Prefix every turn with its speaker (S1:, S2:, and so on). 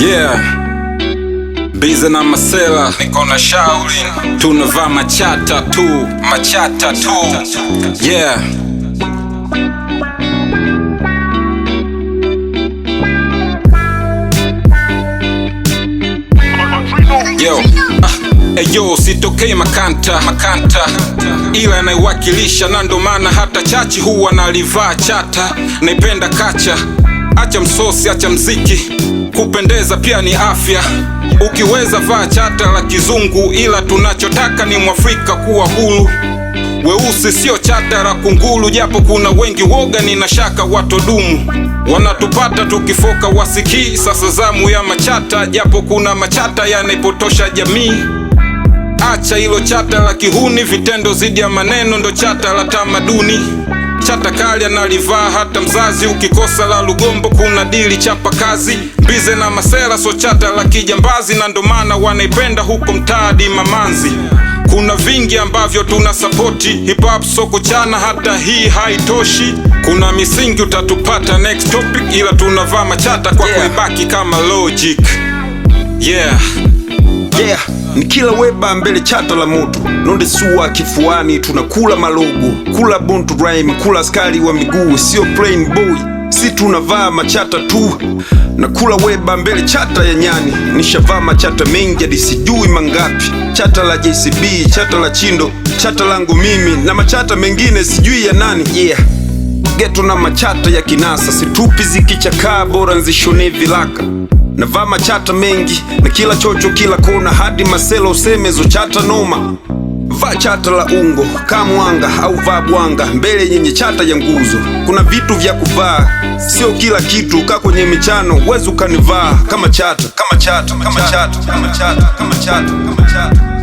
S1: Yeah, Bize na Masela, niko na Shaolin, tunavaa machata tu, machata tu. Yeah. Yo, eyo sitokei makanta, ila anaiwakilisha, na ndo maana hata chachi huwa nalivaa chata. Naipenda kacha, acha msosi, acha mziki, kupendeza pia ni afya. Ukiweza vaa chata la kizungu, ila tunachotaka ni Mwafrika kuwa huru. Weusi sio chata la kunguru, japo kuna wengi woga, nina shaka watodumu wanatupata tukifoka wasikii. Sasa zamu ya machata, japo kuna machata yanapotosha jamii. Acha hilo chata la kihuni, vitendo zidi ya maneno, ndo chata la tamaduni. Chata kali analivaa hata mzazi, ukikosa la Lugombo kuna dili chapa kazi. Bize na Masela so chata la kijambazi, na ndo maana wanaipenda huko mtaadi Mamanzi. Kuna vingi ambavyo tuna sapoti, hip hop soko chana, hata hii haitoshi. Kuna misingi utatupata next topic, ila tunavaa machata kwa kuibaki kama logic. Yeah,
S2: ni kila weba mbele chata la moto, nonde suwa kifuani, tunakula malogo, kula bontu rhyme, kula askari wa miguu, sio plain boy, si tunavaa machata tu. Na kula weba mbele chata ya nyani, nishavaa machata mengi hadi sijui mangapi. Chata la JCB, chata la Chindo, chata langu mimi, na machata mengine sijui ya nani. Geto na machata ya kinasa, situpi zikichakaa, bora nzishone vilaka. Navaa machata mengi, na kila chocho kila kona, hadi Masela usemezo chata noma. Vaa chata la ungo, kamwanga au vaa bwanga, mbele yenye chata ya nguzo. Kuna vitu vya kuvaa, sio kila kitu, kaa kwenye michano, uwezi ukanivaa kama chata, kama chata, kama chata, kama chata, kama chata, kama chata.